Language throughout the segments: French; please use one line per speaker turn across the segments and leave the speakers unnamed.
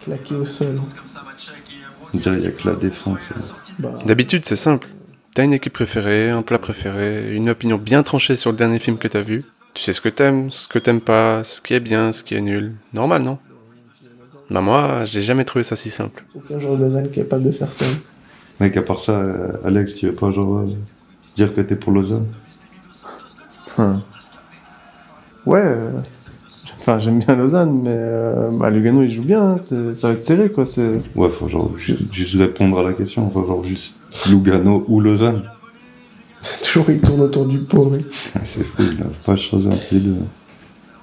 claqué au sol.
On dirait qu'il n'y a que la défense.
Bah,
D'habitude, c'est simple. T'as une équipe préférée, un plat préféré, une opinion bien tranchée sur le dernier film que t'as vu. Tu sais ce que t'aimes pas, ce qui est bien, ce qui est nul. Normal, non? Bah moi, j'ai jamais trouvé ça si simple.
aucun joueur de Lausanne capable de faire ça.
Mec, à part ça, Alex, tu veux pas genre dire que t'es pour Lausanne?
Enfin, ouais. Enfin, j'aime bien Lausanne, mais Lugano il joue bien. Ça va être serré quoi.
Ouais, faut genre juste répondre à la question. Faut genre juste Lugano ou Lausanne.
Toujours il tourne autour du pot, mec.
C'est fou, il a pas choisi entre les deux.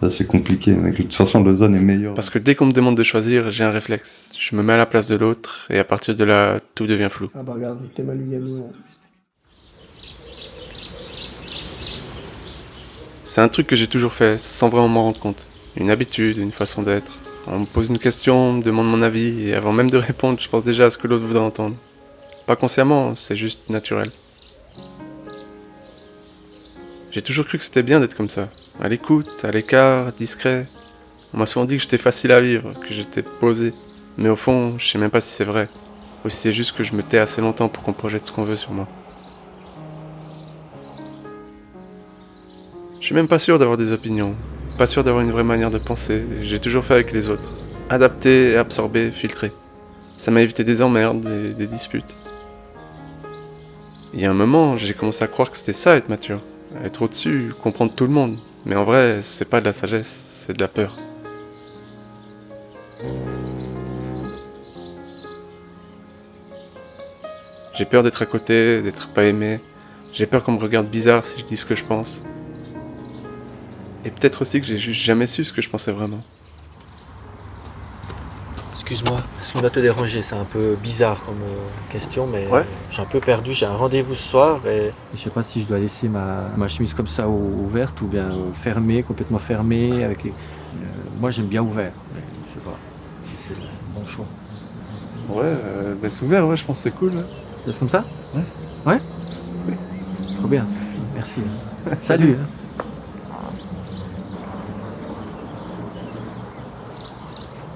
Là, c'est compliqué, mec. De toute façon, Lausanne est meilleur.
Parce que dès qu'on me demande de choisir, j'ai un réflexe. Je me mets à la place de l'autre, et à partir de là, tout devient flou.
Ah bah regarde, t'aimes à Lugano.
C'est un truc que j'ai toujours fait, sans vraiment m'en rendre compte. Une habitude, une façon d'être. On me pose une question, on me demande mon avis, et avant même de répondre, je pense déjà à ce que l'autre voudrait entendre. Pas consciemment, c'est juste naturel. J'ai toujours cru que c'était bien d'être comme ça. À l'écoute, à l'écart, discret. On m'a souvent dit que j'étais facile à vivre, que j'étais posé. Mais au fond, je sais même pas si c'est vrai. Ou si c'est juste que je me tais assez longtemps pour qu'on projette ce qu'on veut sur moi. Je suis même pas sûr d'avoir des opinions. Pas sûr d'avoir une vraie manière de penser. J'ai toujours fait avec les autres. Adapter, absorber, filtrer. Ça m'a évité des emmerdes et des disputes. Il y a un moment, j'ai commencé à croire que c'était ça être mature. Être au-dessus, comprendre tout le monde. Mais en vrai, c'est pas de la sagesse, c'est de la peur. J'ai peur d'être à côté, d'être pas aimé. J'ai peur qu'on me regarde bizarre si je dis ce que je pense. Et peut-être aussi que j'ai juste jamais su ce que je pensais vraiment.
Excuse-moi, est-ce qu'on va te déranger? C'est un peu bizarre comme question, mais
Ouais.
je suis un peu perdu. J'ai un rendez-vous ce soir et je sais pas si je dois laisser ma chemise comme ça ouverte ou bien fermée, complètement fermée. Moi, j'aime bien ouvert, mais je sais pas si c'est le bon choix.
Ouais, c'est ouvert, ouais, je pense que c'est cool.
C'est comme ça?
Ouais.
Ouais? Trop bien, merci. Salut.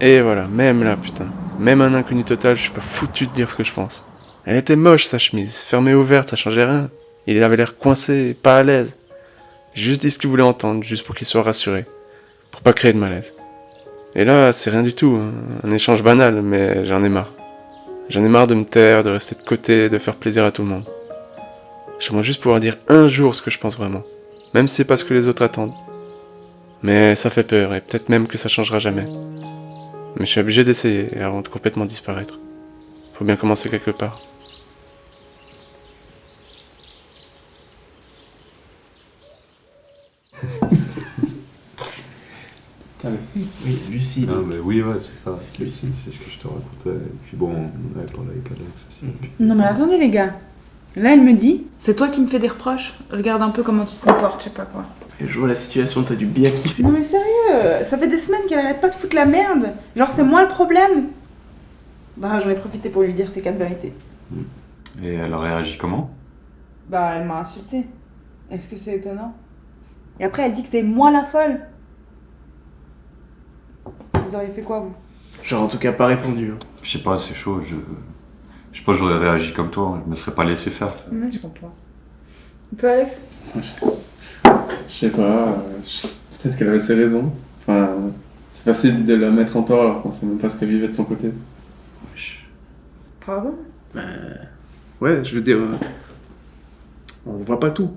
Et voilà, même là, putain. Même un inconnu total, je suis pas foutu de dire ce que je pense. Elle était moche, sa chemise. Fermée ou ouverte, ça changeait rien. Il avait l'air coincé, pas à l'aise. J'ai juste dit ce qu'il voulait entendre, juste pour qu'il soit rassuré. Pour pas créer de malaise. Et là, c'est rien du tout. Un échange banal, mais j'en ai marre. J'en ai marre de me taire, de rester de côté, de faire plaisir à tout le monde. J'aimerais juste pouvoir dire un jour ce que je pense vraiment. Même si c'est pas ce que les autres attendent. Mais ça fait peur, et peut-être même que ça changera jamais. Mais je suis obligé d'essayer avant de complètement disparaître. Faut bien commencer quelque part.
Oui, Lucille.
Ah, mais oui, ouais, c'est ça.
Lucille.
C'est ce que je te racontais. Et puis bon, on avait parlé avec Alex aussi.
Non mais attendez les gars. Là elle me dit, c'est toi qui me fais des reproches. Regarde un peu comment tu te comportes, je sais pas quoi.
Et je vois la situation, t'as dû bien kiffer.
Non mais sérieux, ça fait des semaines qu'elle arrête pas de foutre la merde. Genre c'est moi le problème. Bah j'en ai profité pour lui dire ces 4 vérités.
Et elle a réagi comment?
Bah elle m'a insulté. Est-ce que c'est étonnant? Et après elle dit que c'est moi la folle. Vous auriez fait quoi vous?
Genre en tout cas pas répondu.
Je sais pas, c'est chaud. Je sais pas, j'aurais réagi comme toi. Je me serais pas laissé faire.
Ouais, je comprends. Et toi Alex?
Je sais pas, peut-être qu'elle avait ses raisons. Enfin, c'est facile de la mettre en tort alors qu'on sait même pas ce qu'elle vivait de son côté.
Pardon?
Ouais, je veux dire, on voit pas tout.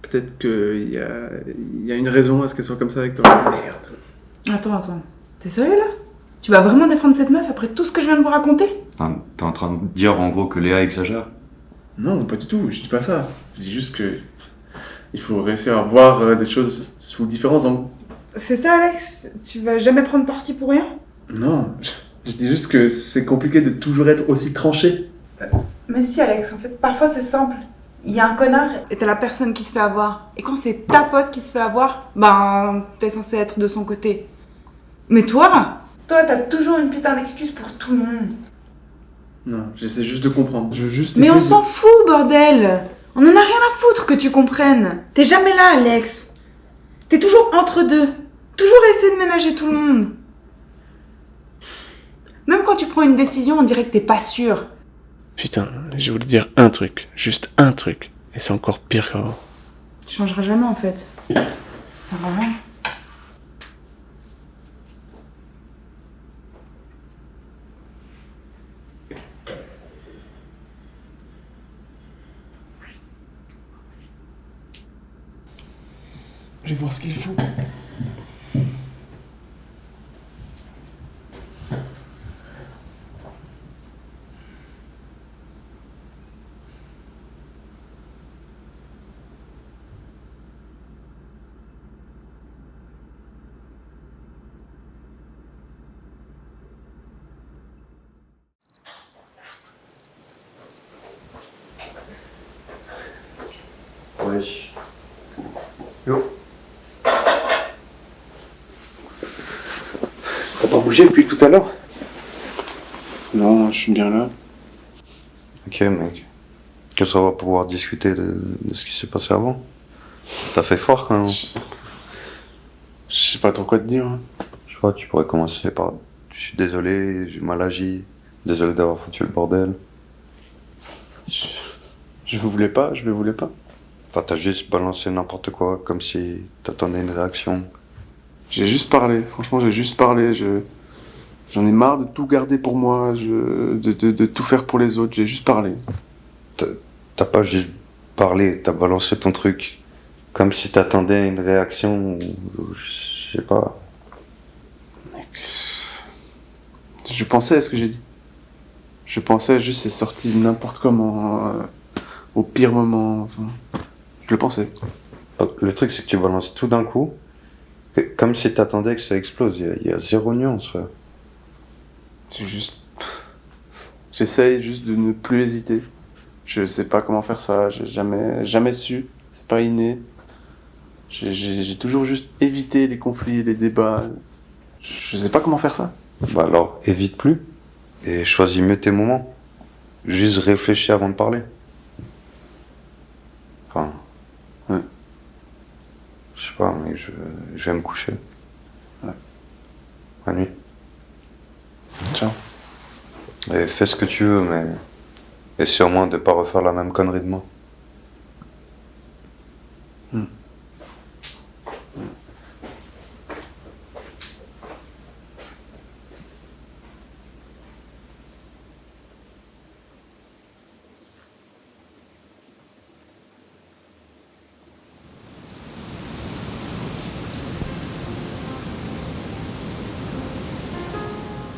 Peut-être qu'il y a une raison à ce qu'elle soit comme ça avec toi. Merde.
Attends. T'es sérieux là? Tu vas vraiment défendre cette meuf après tout ce que je viens de vous raconter?
T'es en train de dire en gros que Léa exagère?
Non, pas du tout, je dis pas ça. Je dis juste que il faut réussir à voir les choses sous différents angles.
C'est ça Alex? Tu vas jamais prendre parti pour rien?
Non, je dis juste que c'est compliqué de toujours être aussi tranché.
Mais si Alex, en fait, parfois c'est simple. Il y a un connard et t'as la personne qui se fait avoir. Et quand c'est ta pote qui se fait avoir, ben t'es censé être de son côté. Mais toi t'as toujours une putain d'excuse pour tout le monde.
Non, j'essaie juste de comprendre. Je veux juste
Mais on
essayer de-
s'en fout, bordel! On en a rien à foutre que tu comprennes. T'es jamais là, Alex. T'es toujours entre deux. Toujours à essayer de ménager tout le monde. Même quand quand tu prends une décision, on dirait que t'es pas sûr.
Putain, je voulais dire un truc, juste un truc. Et c'est encore pire qu'avant.
Tu changeras jamais en fait. Ça sert à rien.
Je vais voir ce qu'il faut.
Wesh. Yo. T'as pas bougé depuis tout à l'heure?
Non, je suis bien là.
Ok, mec. Que ça va pouvoir discuter de ce qui s'est passé avant. T'as fait fort quand même.
Je sais pas trop quoi te dire. Hein.
Je crois que tu pourrais commencer par je suis désolé, j'ai mal agi, désolé d'avoir foutu le bordel.
Je voulais pas, je le voulais pas.
Enfin, t'as juste balancé n'importe quoi, comme si t'attendais une réaction.
J'ai juste parlé, franchement, j'ai juste parlé. J'en ai marre de tout garder pour moi, de tout faire pour les autres. J'ai juste parlé.
T'as pas juste parlé, t'as balancé ton truc. Comme si t'attendais une réaction, ou je sais pas.
Mec, je pensais à ce que j'ai dit. Je pensais juste, c'est sorti n'importe comment, au pire moment. Enfin, je le pensais.
Le truc, c'est que tu balances tout d'un coup, comme si t'attendais que ça explose. Il y a zéro nuance, frère.
C'est juste. J'essaye juste de ne plus hésiter. Je sais pas comment faire ça, j'ai jamais su. C'est pas inné. J'ai toujours juste évité les conflits, les débats. Je sais pas comment faire ça.
Bah alors, évite plus. Et choisis mieux tes moments. Juste réfléchis avant de parler. Enfin...
Ouais.
Je sais pas, mais je vais me coucher.
Ouais.
Bonne nuit.
Ciao.
Et fais ce que tu veux, mais... essaie au moins de pas refaire la même connerie de moi.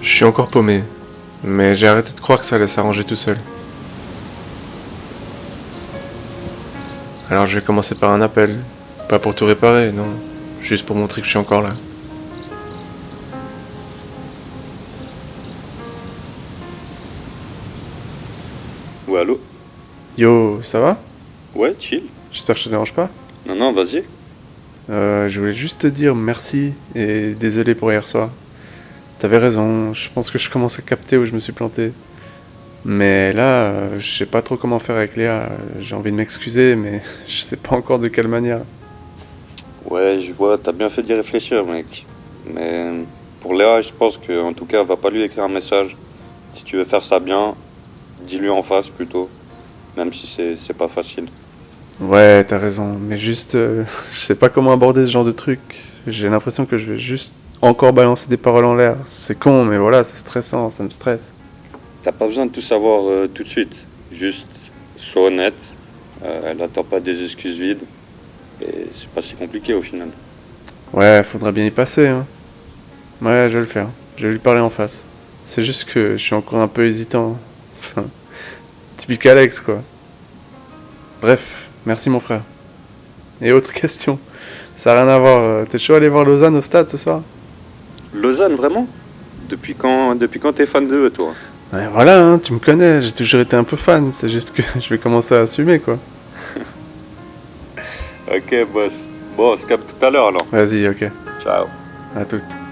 Je suis encore paumé, mais j'ai arrêté de croire que ça allait s'arranger tout seul. Alors je vais commencer par un appel, pas pour tout réparer, non, juste pour montrer que je suis encore là.
Ouais, allô?
Yo, ça va?
Ouais, chill.
J'espère que je te dérange pas.
Non, vas-y.
Je voulais juste te dire merci et désolé pour hier soir. T'avais raison, je pense que je commence à capter où je me suis planté. Mais là, je sais pas trop comment faire avec Léa. J'ai envie de m'excuser, mais je sais pas encore de quelle manière.
Ouais, je vois, t'as bien fait d'y réfléchir, mec. Mais pour Léa, je pense qu'en tout cas, va pas lui écrire un message. Si tu veux faire ça bien, dis-lui en face plutôt. Même si c'est pas facile.
Ouais, t'as raison, mais juste, je sais pas comment aborder ce genre de truc. J'ai l'impression que je vais juste encore balancer des paroles en l'air. C'est con, mais voilà, c'est stressant, ça me stresse.
T'as pas besoin de tout savoir tout de suite. Juste, sois honnête. Elle attend pas des excuses vides. Et c'est pas si compliqué au final.
Ouais, faudra bien y passer, hein. Ouais, je vais le faire. Je vais lui parler en face. C'est juste que je suis encore un peu hésitant. Enfin, typique Alex, quoi. Bref, merci mon frère. Et autre question. Ça a rien à voir. T'es chaud à aller voir Lausanne au stade ce soir?
Lausanne, vraiment? Depuis quand t'es fan de eux, toi?
Ouais, voilà, hein, tu me connais, j'ai toujours été un peu fan. C'est juste que je vais commencer à assumer, quoi.
Ok, boss. Bon, on se capte tout à l'heure alors.
Vas-y, ok.
Ciao.
À toutes.